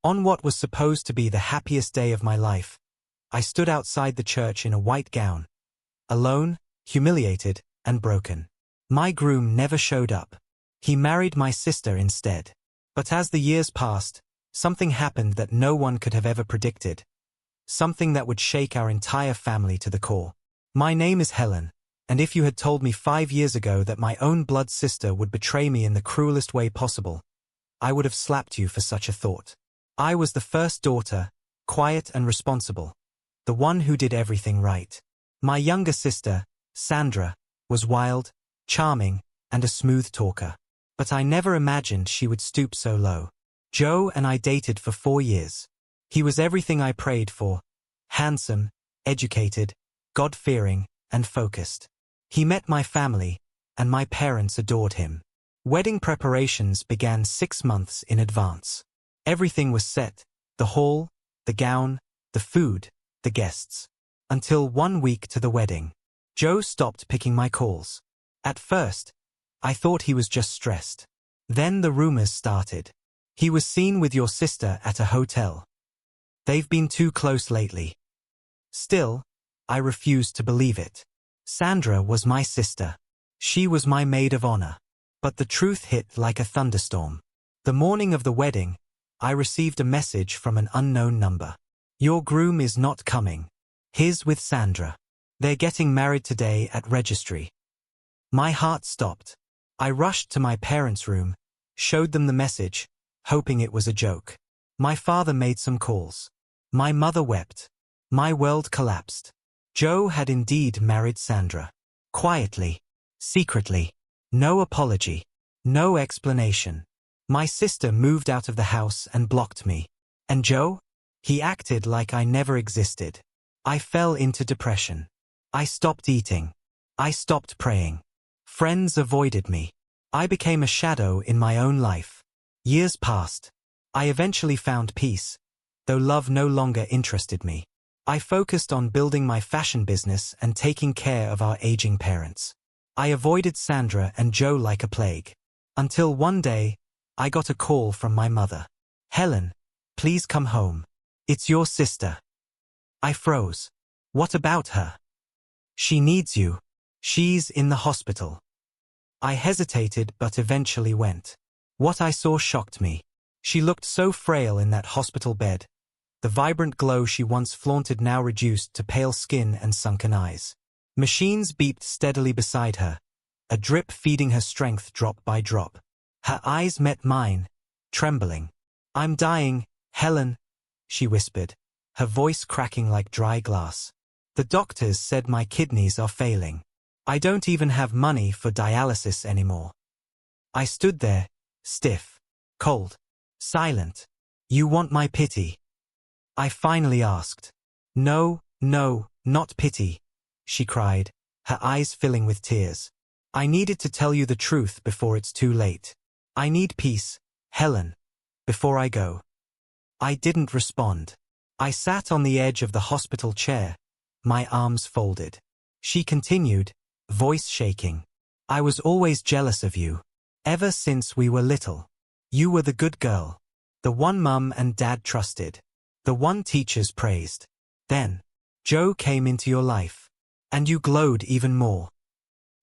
On what was supposed to be the happiest day of my life, I stood outside the church in a white gown, alone, humiliated, and broken. My groom never showed up. He married my sister instead. But as the years passed, something happened that no one could have ever predicted. Something that would shake our entire family to the core. My name is Helen, and if you had told me 5 years ago that my own blood sister would betray me in the cruelest way possible, I would have slapped you for such a thought. I was the first daughter, quiet and responsible, the one who did everything right. My younger sister, Sandra, was wild, charming, and a smooth talker. But I never imagined she would stoop so low. Joe and I dated for 4 years. He was everything I prayed for: handsome, educated, God-fearing, and focused. He met my family, and my parents adored him. Wedding preparations began 6 months in advance. Everything was set: the hall, the gown, the food, the guests. Until 1 week to the wedding, Joe stopped picking my calls. At first, I thought he was just stressed. Then the rumors started. He was seen with your sister at a hotel. They've been too close lately. Still, I refused to believe it. Sandra was my sister. She was my maid of honor. But the truth hit like a thunderstorm. The morning of the wedding, I received a message from an unknown number. Your groom is not coming. He's with Sandra. They're getting married today at registry. My heart stopped. I rushed to my parents' room, showed them the message, hoping it was a joke. My father made some calls. My mother wept. My world collapsed. Joe had indeed married Sandra. Quietly. Secretly. No apology. No explanation. My sister moved out of the house and blocked me. And Joe? He acted like I never existed. I fell into depression. I stopped eating. I stopped praying. Friends avoided me. I became a shadow in my own life. Years passed. I eventually found peace, though love no longer interested me. I focused on building my fashion business and taking care of our aging parents. I avoided Sandra and Joe like a plague. Until one day, I got a call from my mother. Helen, please come home. It's your sister. I froze. What about her? She needs you. She's in the hospital. I hesitated but eventually went. What I saw shocked me. She looked so frail in that hospital bed. The vibrant glow she once flaunted now reduced to pale skin and sunken eyes. Machines beeped steadily beside her, a drip feeding her strength drop by drop. Her eyes met mine, trembling. I'm dying, Helen, she whispered, her voice cracking like dry glass. The doctors said my kidneys are failing. I don't even have money for dialysis anymore. I stood there, stiff, cold, silent. You want my pity? I finally asked. No, no, not pity, she cried, her eyes filling with tears. I needed to tell you the truth before it's too late. I need peace, Helen, before I go. I didn't respond. I sat on the edge of the hospital chair, my arms folded. She continued, voice shaking. I was always jealous of you. Ever since we were little. You were the good girl. The one Mum and Dad trusted. The one teachers praised. Then, Joe came into your life. And you glowed even more.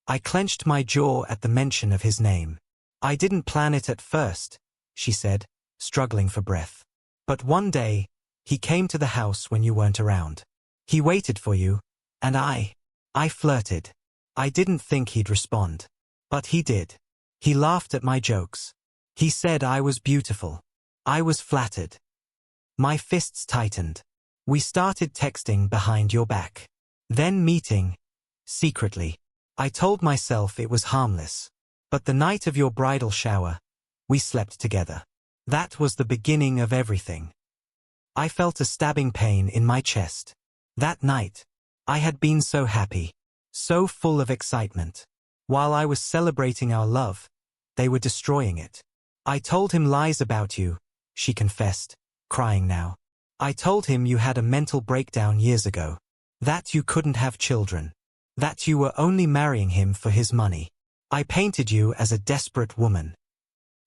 I clenched my jaw at the mention of his name. I didn't plan it at first, she said, struggling for breath. But one day, he came to the house when you weren't around. He waited for you, and I flirted. I didn't think he'd respond. But he did. He laughed at my jokes. He said I was beautiful. I was flattered. My fists tightened. We started texting behind your back. Then meeting. Secretly. I told myself it was harmless. But the night of your bridal shower, we slept together. That was the beginning of everything. I felt a stabbing pain in my chest. That night, I had been so happy, so full of excitement. While I was celebrating our love, they were destroying it. I told him lies about you, she confessed, crying now. I told him you had a mental breakdown years ago. That you couldn't have children. That you were only marrying him for his money. I painted you as a desperate woman.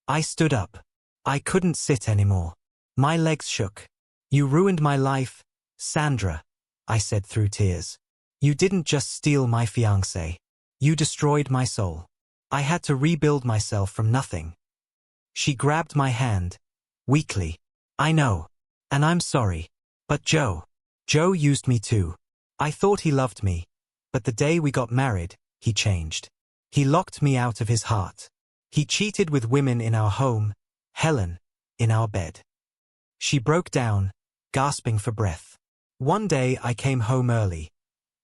I stood up. I couldn't sit anymore. My legs shook. You ruined my life, Sandra, I said through tears. You didn't just steal my fiancé. You destroyed my soul. I had to rebuild myself from nothing. She grabbed my hand, weakly. I know. And I'm sorry. But Joe used me too. I thought he loved me. But the day we got married, he changed. He locked me out of his heart. He cheated with women in our home, Helen, in our bed. She broke down, gasping for breath. One day I came home early.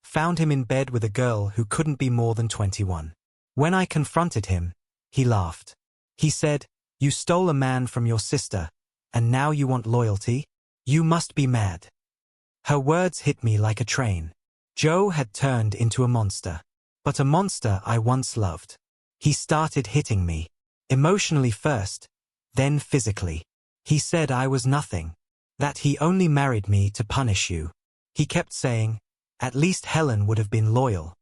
Found him in bed with a girl who couldn't be more than 21. When I confronted him, he laughed. He said, "You stole a man from your sister, and now you want loyalty? You must be mad." Her words hit me like a train. Joe had turned into a monster. But a monster I once loved. He started hitting me. Emotionally first, then physically. He said I was nothing. That he only married me to punish you. He kept saying, "At least Helen would have been loyal."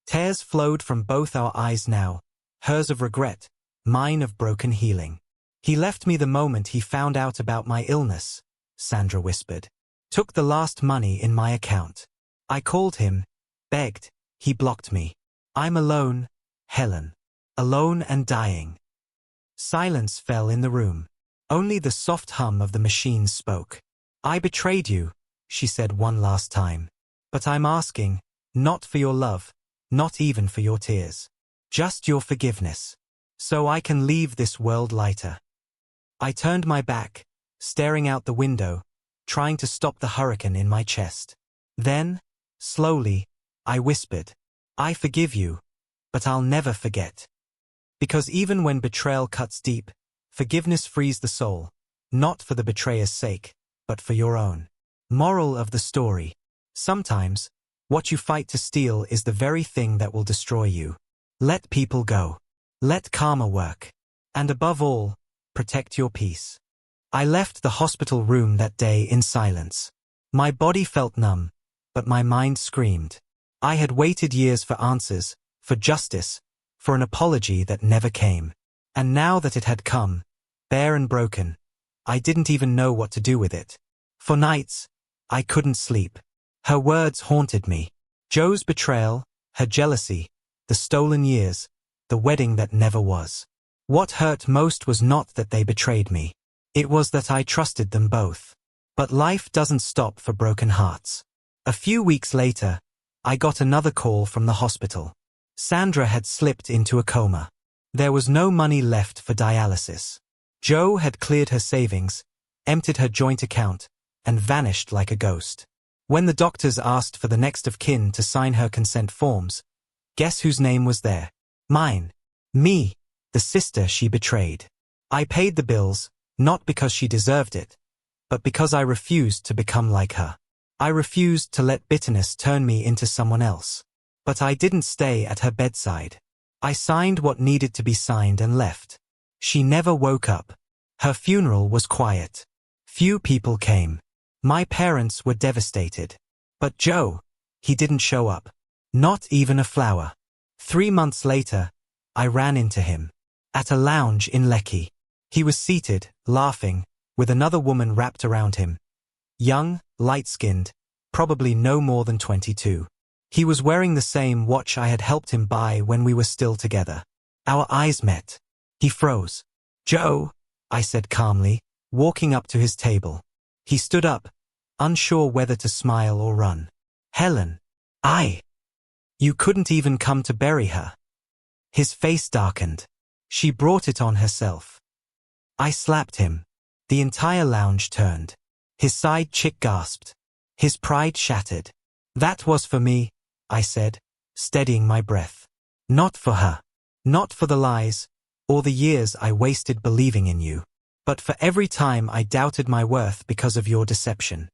Tears flowed from both our eyes now, hers of regret, mine of broken healing. He left me the moment he found out about my illness, Sandra whispered. Took the last money in my account. I called him, begged, he blocked me. I'm alone, Helen. Alone and dying. Silence fell in the room. Only the soft hum of the machines spoke. I betrayed you, she said one last time. But I'm asking, not for your love, not even for your tears. Just your forgiveness. So I can leave this world lighter. I turned my back, staring out the window, trying to stop the hurricane in my chest. Then, slowly, I whispered, I forgive you, but I'll never forget. Because even when betrayal cuts deep, forgiveness frees the soul, not for the betrayer's sake, but for your own. Moral of the story. Sometimes, what you fight to steal is the very thing that will destroy you. Let people go. Let karma work. And above all, protect your peace. I left the hospital room that day in silence. My body felt numb, but my mind screamed. I had waited years for answers, for justice, for an apology that never came. And now that it had come, bare and broken, I didn't even know what to do with it. For nights, I couldn't sleep. Her words haunted me. Joe's betrayal, her jealousy, the stolen years, the wedding that never was. What hurt most was not that they betrayed me. It was that I trusted them both. But life doesn't stop for broken hearts. A few weeks later, I got another call from the hospital. Sandra had slipped into a coma. There was no money left for dialysis. Joe had cleared her savings, emptied her joint account, and vanished like a ghost. When the doctors asked for the next of kin to sign her consent forms, guess whose name was there? Mine. Me, the sister she betrayed. I paid the bills, not because she deserved it, but because I refused to become like her. I refused to let bitterness turn me into someone else. But I didn't stay at her bedside. I signed what needed to be signed and left. She never woke up. Her funeral was quiet. Few people came. My parents were devastated. But Joe, he didn't show up. Not even a flower. 3 months later, I ran into him. At a lounge in Lekki. He was seated, laughing, with another woman wrapped around him. Young, light-skinned, probably no more than 22. He was wearing the same watch I had helped him buy when we were still together. Our eyes met. He froze. Joe, I said calmly, walking up to his table. He stood up, unsure whether to smile or run. Helen. You couldn't even come to bury her. His face darkened. She brought it on herself. I slapped him. The entire lounge turned. His side chick gasped. His pride shattered. That was for me, I said, steadying my breath. Not for her. Not for the lies, or the years I wasted believing in you. But for every time I doubted my worth because of your deception.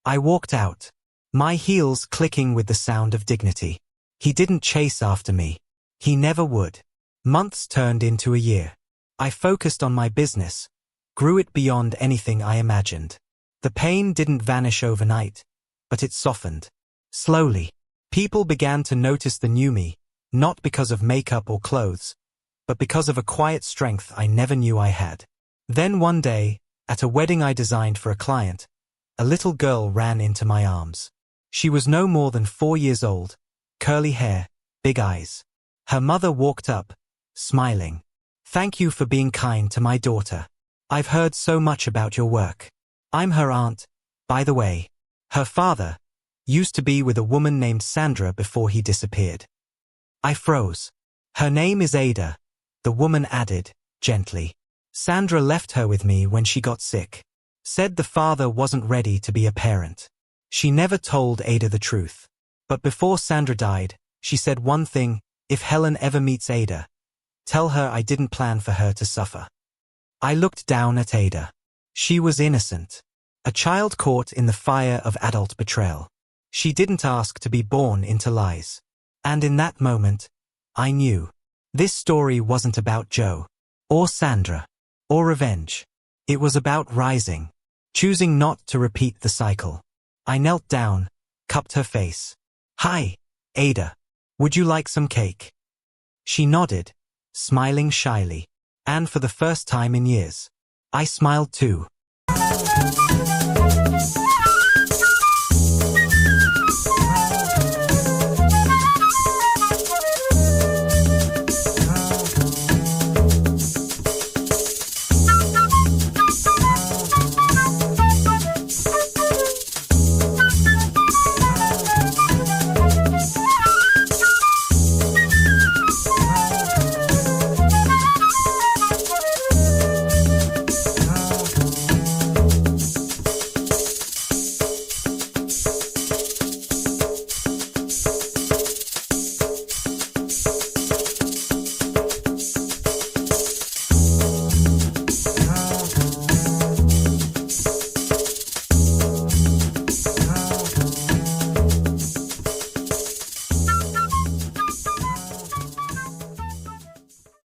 I walked out, my heels clicking with the sound of dignity. He didn't chase after me. He never would. Months turned into a year. I focused on my business, grew it beyond anything I imagined. The pain didn't vanish overnight, but it softened. Slowly, people began to notice the new me, not because of makeup or clothes, but because of a quiet strength I never knew I had. Then one day, At a wedding I designed for a client, a little girl ran into my arms. She was no more than 4 years old, curly hair, big eyes. Her mother walked up, smiling. "Thank you for being kind to my daughter. I've heard so much about your work. I'm her aunt, by the way." Her father used to be with a woman named Sandra before he disappeared. I froze. "Her name is Ada," the woman added, gently. "Sandra left her with me when she got sick. Said the father wasn't ready to be a parent. She never told Ada the truth. But before Sandra died, she said one thing: if Helen ever meets Ada, tell her I didn't plan for her to suffer." I looked down at Ada. She was innocent. A child caught in the fire of adult betrayal. She didn't ask to be born into lies. And in that moment, I knew. This story wasn't about Joe, or Sandra, or revenge. It was about rising, choosing not to repeat the cycle. I knelt down, cupped her face. "Hi, Ada. Would you like some cake?" She nodded, smiling shyly. And for the first time in years, I smiled too.